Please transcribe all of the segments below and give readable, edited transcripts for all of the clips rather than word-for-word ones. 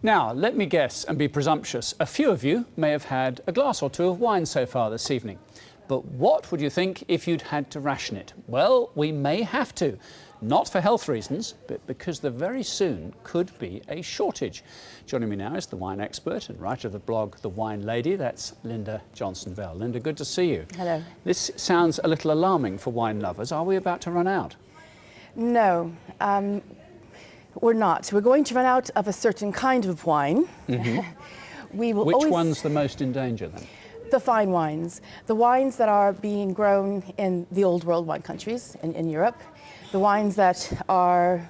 Now, let me guess and be presumptuous. A few of you may have had a glass or two of wine so far this evening. But what would you think if you'd had to ration it? Well, we may have to. Not for health reasons, but because there very soon could be a shortage. Joining me now is the wine expert and writer of the blog The Wine Lady. That's Linda Johnson-Bell. Linda, good to see you. Hello. This sounds a little alarming for wine lovers. Are we about to run out? No, we're not. We're going to run out of a certain kind of wine. Mm-hmm. Which one's the most in danger then? The fine wines. The wines that are being grown in the old world wine countries in Europe. The wines that are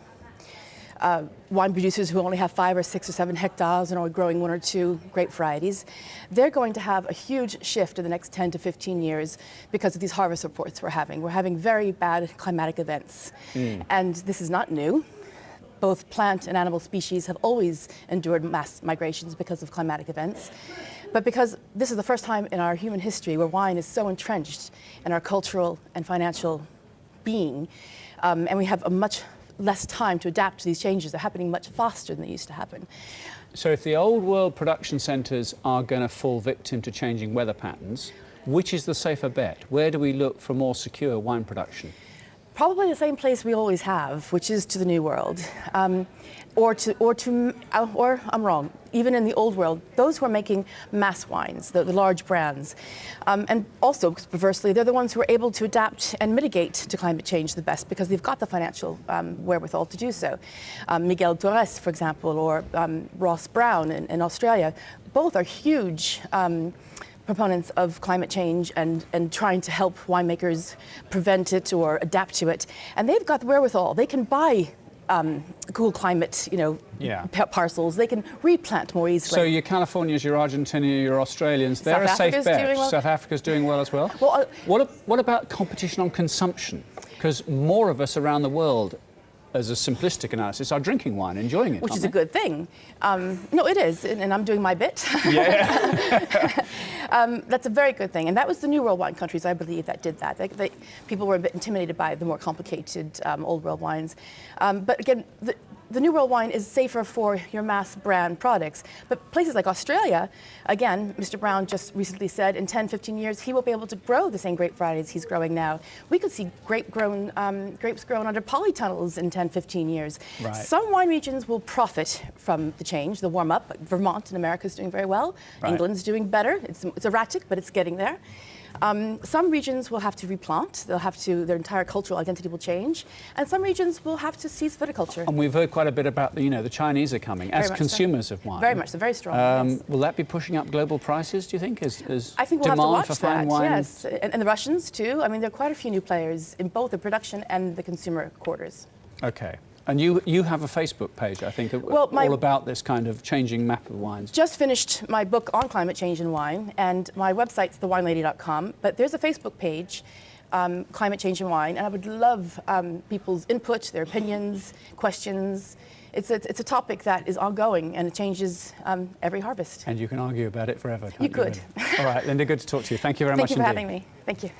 wine producers who only have 5 or 6 or 7 hectares and are growing 1 or 2 grape varieties. They're going to have a huge shift in the next 10 to 15 years because of these harvest reports we're having. We're having very bad climatic events. And this is not new. Both plant and animal species have always endured mass migrations because of climatic events. But because this is the first time in our human history where wine is so entrenched in our cultural and financial being, and we have a much less time to adapt to these changes. They're happening much faster than they used to happen. So if the old world production centres are going to fall victim to changing weather patterns, which is the safer bet? Where do we look for more secure wine production? Probably the same place we always have, which is to the New World, or I'm wrong. Even in the Old World, those who are making mass wines, the large brands, and also perversely, they're the ones who are able to adapt and mitigate to climate change the best because they've got the financial wherewithal to do so. Miguel Torres, for example, or Ross Brown in Australia, both are huge proponents of climate change and trying to help winemakers prevent it or adapt to it. And they've got the wherewithal. They can buy cool climate, parcels. They can replant more easily. So your Californias, your Argentinians, your Australians, they're a safe bet. South Africa's doing well as well. What about competition on consumption? Because more of us around the world, as a simplistic analysis, are drinking wine, enjoying it. Which is a good thing. No, it is, and I'm doing my bit. Yeah. That's a very good thing, and that was the New World wine countries, I believe, that did that. People were a bit intimidated by the more complicated Old World wines. But again, the New World wine is safer for your mass brand products. But places like Australia, again, Mr. Brown just recently said in 10, 15 years, he will be able to grow the same grape varieties he's growing now. We could see grapes grown under polytunnels in 10, 15 years. Right. Some wine regions will profit from the change, the warm up. Vermont in America is doing very well. Right. England's doing better. It's erratic, but it's getting there. Some regions will have to replant. Their entire cultural identity will change. And some regions will have to cease viticulture. And we've heard quite a bit about, the Chinese are coming as consumers of wine. Very much so, very strong. Yes. Will that be pushing up global prices, do you think? I think we'll have to watch for fine wine? Yes. And the Russians too. I mean, there are quite a few new players in both the production and the consumer quarters. Okay. And you have a Facebook page, I think, all about this kind of changing map of wines. Just finished my book on climate change in wine, and my website's thewinelady.com, but there's a Facebook page, Climate Change in Wine, and I would love people's input, their opinions, questions. It's a topic that is ongoing, and it changes every harvest. And you can argue about it forever, can't you? You could. All right, Linda, good to talk to you. Thank you very much indeed. Thank you for having me. Thank you.